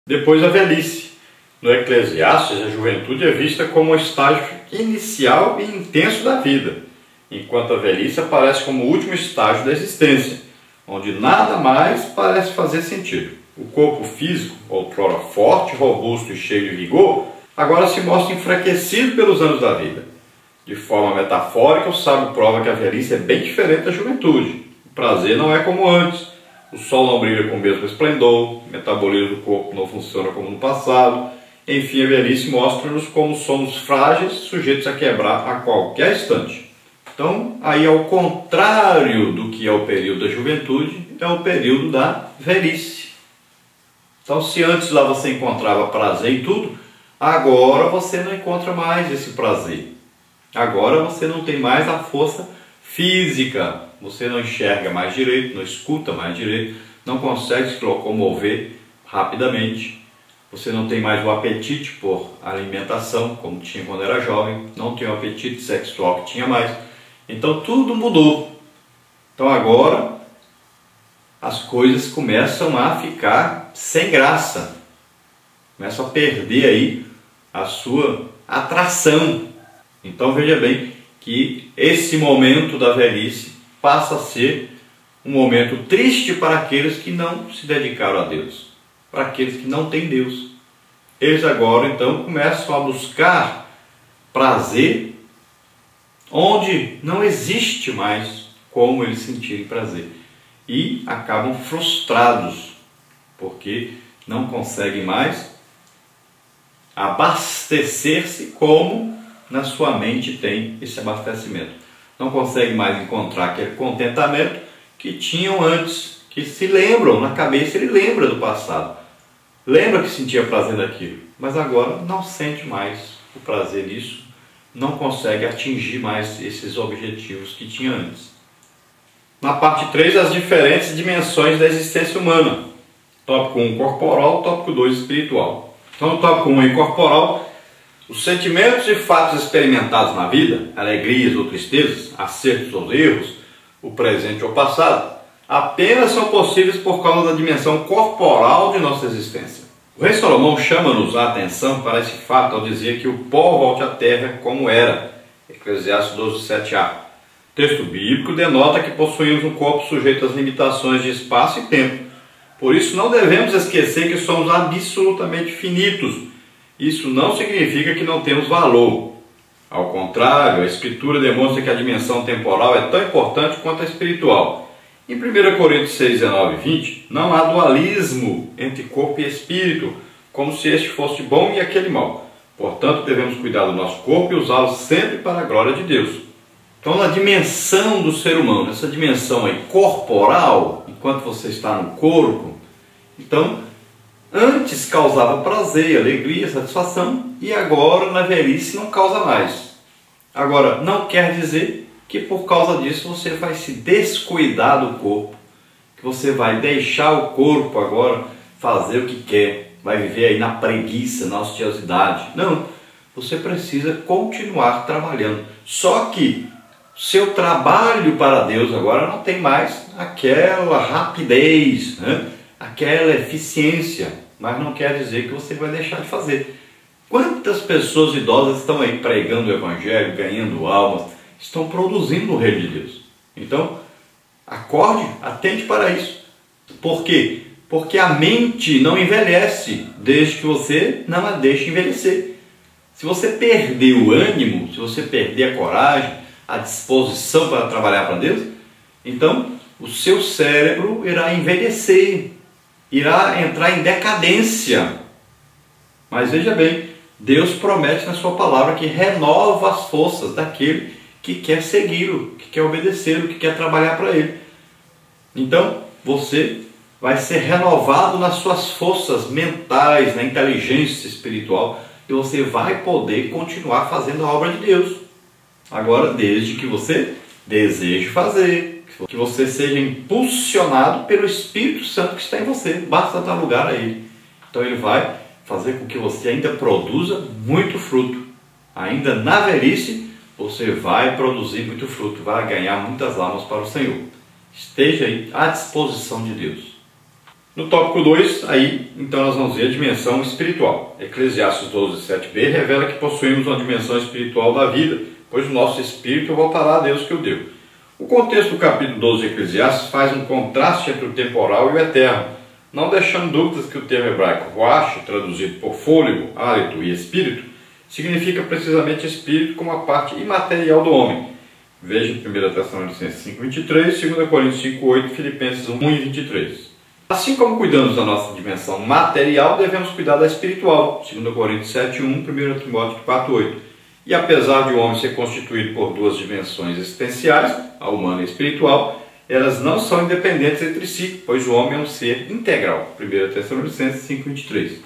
Depois a velhice. No Eclesiastes, a juventude é vista como o estágio inicial e intenso da vida, enquanto a velhice aparece como o último estágio da existência, onde nada mais parece fazer sentido. O corpo físico, outrora forte, robusto e cheio de vigor, agora se mostra enfraquecido pelos anos da vida. De forma metafórica, o sábio prova que a velhice é bem diferente da juventude. O prazer não é como antes. O sol não brilha com o mesmo esplendor, o metabolismo do corpo não funciona como no passado. Enfim, a velhice mostra-nos como somos frágeis, sujeitos a quebrar a qualquer instante. Então, aí ao contrário do que é o período da juventude, é o período da velhice. Então, se antes lá você encontrava prazer em tudo, agora você não encontra mais esse prazer. Agora você não tem mais a força física, você não enxerga mais direito, não escuta mais direito, não consegue se locomover rapidamente, você não tem mais o apetite por alimentação, como tinha quando era jovem, não tem o apetite sexual que tinha mais. Então tudo mudou. Então agora as coisas começam a ficar sem graça, começam a perder aí a sua atração. Então veja bem que esse momento da velhice passa a ser um momento triste para aqueles que não se dedicaram a Deus, para aqueles que não têm Deus. Eles agora então começam a buscar prazer onde não existe mais como eles sentirem prazer e acabam frustrados porque não conseguem mais abastecer-se como na sua mente tem esse abastecimento. Não conseguem mais encontrar aquele contentamento que tinham antes, que se lembram, na cabeça ele lembra do passado, lembra que sentia prazer naquilo, mas agora não sente mais o prazer nisso, não consegue atingir mais esses objetivos que tinha antes. Na parte 3, as diferentes dimensões da existência humana. Tópico 1, corporal, tópico 2, espiritual. Então, no tópico 1, corporal, os sentimentos e fatos experimentados na vida, alegrias ou tristezas, acertos ou erros, o presente ou o passado, apenas são possíveis por causa da dimensão corporal de nossa existência. O rei Salomão chama-nos a atenção para esse fato ao dizer que o pó volte à terra como era, Eclesiastes 12, 7a. O texto bíblico denota que possuímos um corpo sujeito às limitações de espaço e tempo. Por isso não devemos esquecer que somos absolutamente finitos. Isso não significa que não temos valor. Ao contrário, a Escritura demonstra que a dimensão temporal é tão importante quanto a espiritual. Em 1 Coríntios 6, 19 e 20, não há dualismo entre corpo e espírito, como se este fosse bom e aquele mau. Portanto, devemos cuidar do nosso corpo e usá-lo sempre para a glória de Deus. Então, na dimensão do ser humano, essa dimensão aí corporal, enquanto você está no corpo, então, antes causava prazer, alegria, satisfação, e agora na velhice não causa mais. Agora, não quer dizer que por causa disso você vai se descuidar do corpo, que você vai deixar o corpo agora fazer o que quer, vai viver aí na preguiça, na ociosidade. Não, você precisa continuar trabalhando. Só que seu trabalho para Deus agora não tem mais aquela rapidez, né? Aquela eficiência, mas não quer dizer que você vai deixar de fazer. Quantas pessoas idosas estão aí pregando o Evangelho, ganhando almas, estão produzindo o reino de Deus? Então, acorde, atente para isso. Por quê? Porque a mente não envelhece desde que você não a deixe envelhecer. Se você perder o ânimo, se você perder a coragem, a disposição para trabalhar para Deus, então o seu cérebro irá envelhecer, irá entrar em decadência. Mas veja bem, Deus promete na sua palavra que renova as forças daquele que quer segui-lo, que quer obedecê-lo, que quer trabalhar para Ele. Então, você vai ser renovado nas suas forças mentais, na inteligência espiritual, e você vai poder continuar fazendo a obra de Deus. Agora, desde que você deseje fazer, que você seja impulsionado pelo Espírito Santo que está em você, basta dar lugar a Ele. Então Ele vai fazer com que você ainda produza muito fruto. Ainda na velhice, você vai produzir muito fruto, vai ganhar muitas almas para o Senhor. Esteja aí à disposição de Deus. No tópico 2, aí, então nós vamos ver a dimensão espiritual. Eclesiastes 12, 7b revela que possuímos uma dimensão espiritual da vida, pois o nosso espírito voltará a Deus que o deu. O contexto do capítulo 12 de Eclesiastes faz um contraste entre o temporal e o eterno, não deixando dúvidas que o termo hebraico roach, traduzido por fôlego, hálito e espírito, significa precisamente espírito como a parte imaterial do homem. Veja 1 Tessalonicenses 5:23, 2 Coríntios 5:8 e Filipenses 1:23. Assim como cuidamos da nossa dimensão material, devemos cuidar da espiritual, 2 Coríntios 7:1, 1 Timóteo 4:8. E apesar de o homem ser constituído por duas dimensões existenciais, a humana e a espiritual, elas não são independentes entre si, pois o homem é um ser integral, 1 Tessalonicenses 5:23.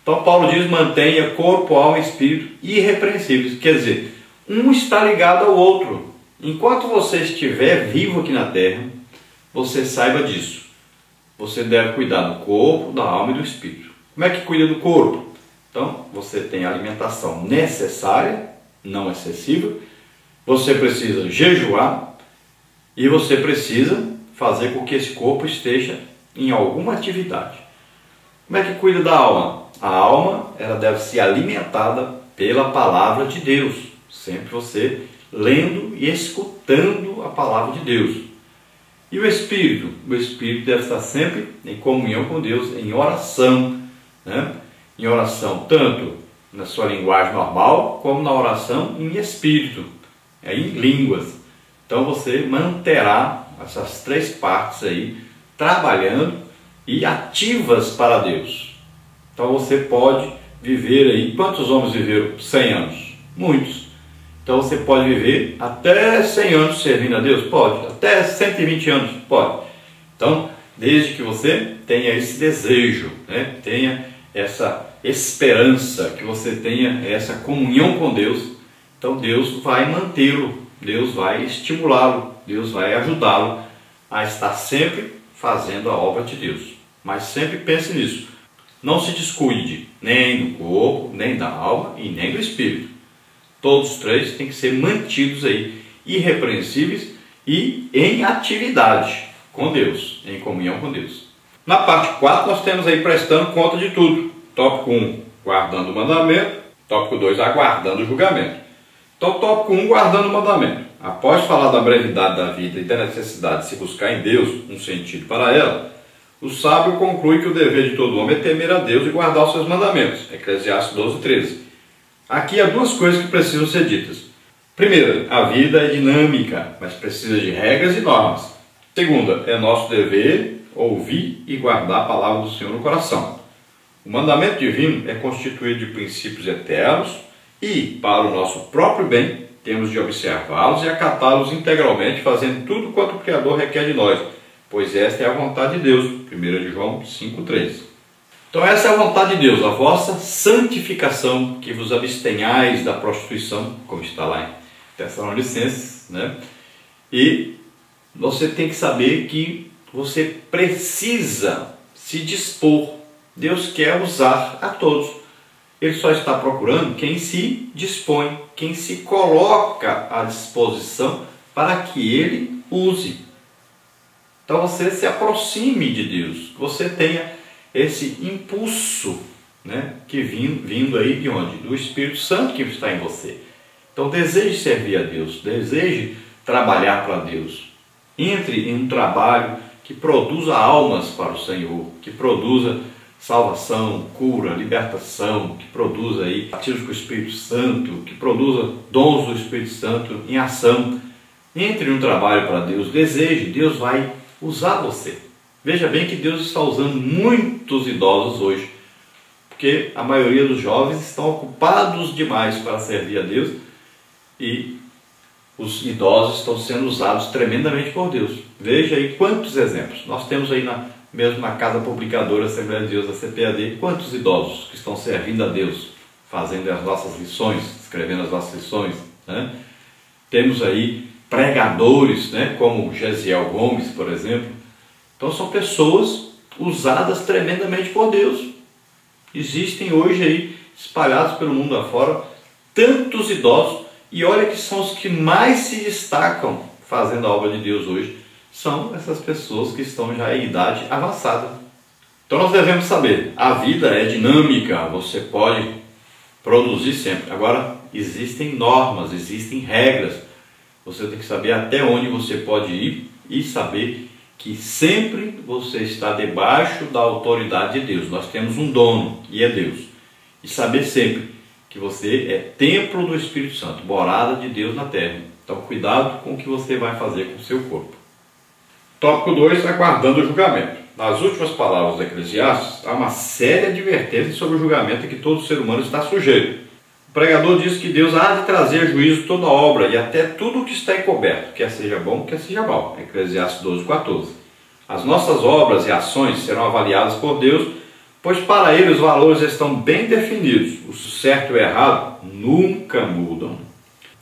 Então Paulo diz, mantenha corpo, alma e espírito irrepreensíveis, quer dizer, um está ligado ao outro. Enquanto você estiver vivo aqui na terra, você saiba disso. Você deve cuidar do corpo, da alma e do espírito. Como é que cuida do corpo? Então, você tem a alimentação necessária, não excessiva. Você precisa jejuar e você precisa fazer com que esse corpo esteja em alguma atividade. Como é que cuida da alma? A alma, ela deve ser alimentada pela palavra de Deus. Sempre você lendo e escutando a palavra de Deus. E o espírito? O espírito deve estar sempre em comunhão com Deus, em oração, né? Em oração tanto na sua linguagem normal, como na oração em espírito, em línguas. Então você manterá essas três partes aí trabalhando e ativas para Deus. Então você pode viver aí, quantos homens viveram 100 anos? Muitos. Então você pode viver até 100 anos servindo a Deus? Pode. Até 120 anos? Pode. Então, desde que você tenha esse desejo, né? Tenha essa esperança, que você tenha essa comunhão com Deus, então Deus vai mantê-lo, Deus vai estimulá-lo, Deus vai ajudá-lo a estar sempre fazendo a obra de Deus. Mas sempre pense nisso. Não se descuide nem do corpo, nem da alma e nem do espírito. Todos os três têm que ser mantidos aí, irrepreensíveis e em atividade com Deus, em comunhão com Deus. Na parte 4 nós temos aí prestando conta de tudo. Tópico 1, guardando o mandamento. Tópico 2, aguardando o julgamento. Então, tópico 1, guardando o mandamento. Após falar da brevidade da vida e da necessidade de se buscar em Deus um sentido para ela, o sábio conclui que o dever de todo homem é temer a Deus e guardar os seus mandamentos. Eclesiastes 12:13. Aqui há duas coisas que precisam ser ditas. Primeira, a vida é dinâmica, mas precisa de regras e normas. Segunda, é nosso dever ouvir e guardar a palavra do Senhor no coração. O mandamento divino é constituído de princípios eternos e, para o nosso próprio bem, temos de observá-los e acatá-los integralmente, fazendo tudo quanto o Criador requer de nós, pois esta é a vontade de Deus. 1 João 5:3. Então essa é a vontade de Deus, a vossa santificação, que vos abstenhais da prostituição, como está lá em Tessalonicenses, né? E você tem que saber que você precisa se dispor. Deus quer usar a todos. Ele só está procurando quem se dispõe, quem se coloca à disposição para que Ele use. Então você se aproxime de Deus, você tenha esse impulso, né, que vindo aí de onde? Do Espírito Santo que está em você. Então deseje servir a Deus, deseje trabalhar para Deus. Entre em um trabalho que produza almas para o Senhor, que produza salvação, cura, libertação, que produza aí batismo com o Espírito Santo, que produza dons do Espírito Santo em ação. Entre em um trabalho para Deus, deseje, Deus vai usar você. Veja bem que Deus está usando muitos idosos hoje, porque a maioria dos jovens estão ocupados demais para servir a Deus e os idosos estão sendo usados tremendamente por Deus. Veja aí quantos exemplos. Nós temos aí mesmo na Casa Publicadora Assembleia de Deus, a CPAD, quantos idosos que estão servindo a Deus, fazendo as nossas lições, escrevendo as nossas lições, né? Temos aí pregadores, né, como Gesiel Gomes, por exemplo. Então são pessoas usadas tremendamente por Deus. Existem hoje aí, espalhados pelo mundo afora, tantos idosos, e olha que são os que mais se destacam fazendo a obra de Deus hoje, são essas pessoas que estão já em idade avançada. Então nós devemos saber, a vida é dinâmica, você pode produzir sempre. Agora, existem normas, existem regras. Você tem que saber até onde você pode ir e saber que sempre você está debaixo da autoridade de Deus. Nós temos um dono, e é Deus. E saber sempre que você é templo do Espírito Santo, morada de Deus na terra. Então, cuidado com o que você vai fazer com o seu corpo. Tópico 2, aguardando o julgamento. Nas últimas palavras do Eclesiastes, há uma séria advertência sobre o julgamento a que todo ser humano está sujeito. O pregador diz que Deus há de trazer a juízo toda obra e até tudo o que está encoberto, quer seja bom, quer seja mal. Eclesiastes 12:14. As nossas obras e ações serão avaliadas por Deus, pois para Ele os valores estão bem definidos. O certo e o errado nunca mudam. O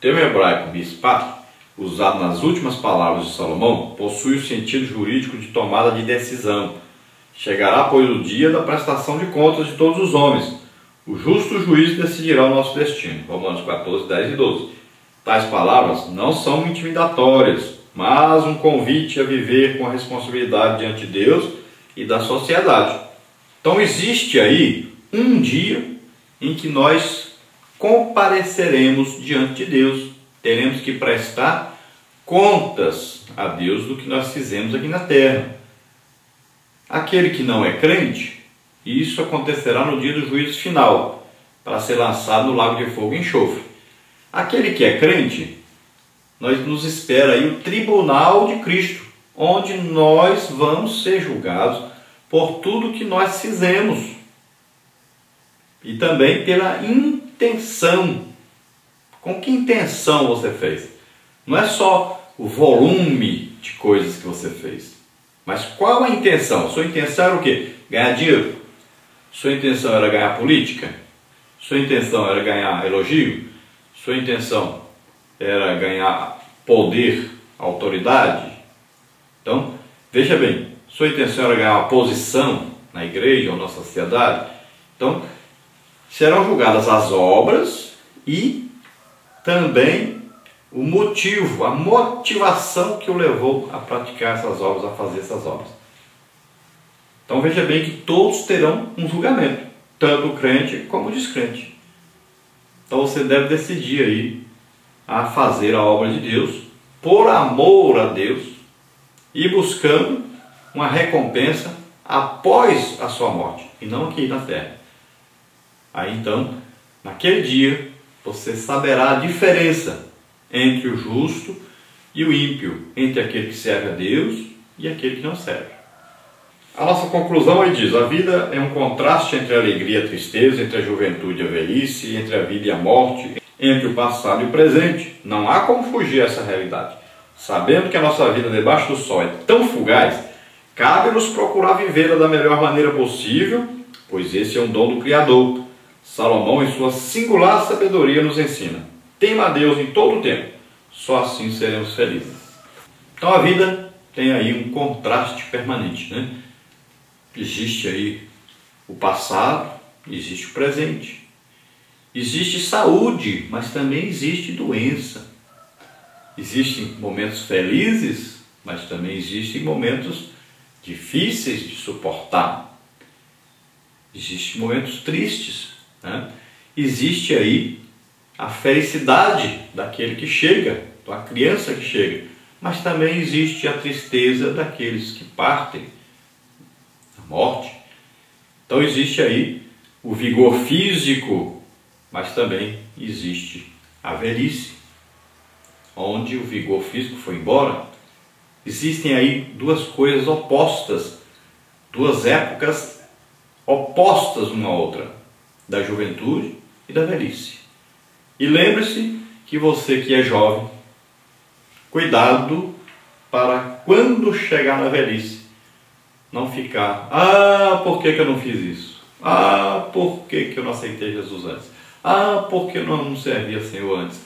termo hebraico mishpat, usado nas últimas palavras de Salomão, possui o sentido jurídico de tomada de decisão. Chegará, pois, o dia da prestação de contas de todos os homens. O justo juiz decidirá o nosso destino. Romanos 14, 10 e 12. Tais palavras não são intimidatórias, mas um convite a viver com a responsabilidade diante de Deus e da sociedade. Então existe aí um dia em que nós compareceremos diante de Deus. Teremos que prestar contas a Deus do que nós fizemos aqui na terra. Aquele que não é crente, isso acontecerá no dia do juízo final, para ser lançado no lago de fogo e enxofre. Aquele que é crente, nos espera aí o tribunal de Cristo, onde nós vamos ser julgados por tudo que nós fizemos. E também pela intenção. Com que intenção você fez? Não é só o volume de coisas que você fez, mas qual a intenção? Sua intenção era o quê? Ganhar dinheiro? Sua intenção era ganhar política? Sua intenção era ganhar elogio? Sua intenção era ganhar poder, autoridade? Então, veja bem, sua intenção era ganhar uma posição na igreja ou na sociedade? Então, serão julgadas as obras e também o motivo, a motivação que o levou a praticar essas obras, a fazer essas obras. Então veja bem que todos terão um julgamento, tanto o crente como o descrente. Então você deve decidir aí a fazer a obra de Deus, por amor a Deus, e buscando uma recompensa após a sua morte, e não aqui na terra. Aí então, naquele dia, você saberá a diferença entre o justo e o ímpio, entre aquele que serve a Deus e aquele que não serve. A nossa conclusão aí diz: a vida é um contraste entre a alegria e a tristeza, entre a juventude e a velhice, entre a vida e a morte, entre o passado e o presente. Não há como fugir dessa realidade. Sabendo que a nossa vida debaixo do sol é tão fugaz, cabe-nos procurar vivê-la da melhor maneira possível, pois esse é um dom do Criador. Salomão, em sua singular sabedoria, nos ensina: tema a Deus em todo o tempo, só assim seremos felizes. Então a vida tem aí um contraste permanente, né? Existe aí o passado, existe o presente. Existe saúde, mas também existe doença. Existem momentos felizes, mas também existem momentos difíceis de suportar. Existem momentos tristes, né? Existe aí a felicidade daquele que chega, da criança que chega, mas também existe a tristeza daqueles que partem, a morte. Então existe aí o vigor físico, mas também existe a velhice, onde o vigor físico foi embora. Existem aí duas coisas opostas, duas épocas opostas uma à outra, da juventude e da velhice. E lembre-se que você que é jovem, cuidado para quando chegar na velhice, não ficar: por que eu não fiz isso? Por que eu não aceitei Jesus antes? Por que eu não servi a Senhor antes?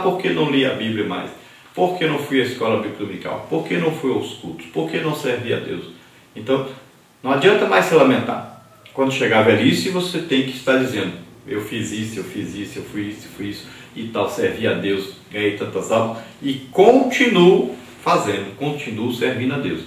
Por que não li a Bíblia mais? Por que não fui à escola bíblica dominical? Por que não fui aos cultos? Por que não servi a Deus? Então, não adianta mais se lamentar. Quando chegar a velhice, você tem que estar dizendo: eu fiz isso, eu fiz isso, eu fui isso e tal, servi a Deus, ganhei tantas almas, e continuo fazendo, continuo servindo a Deus.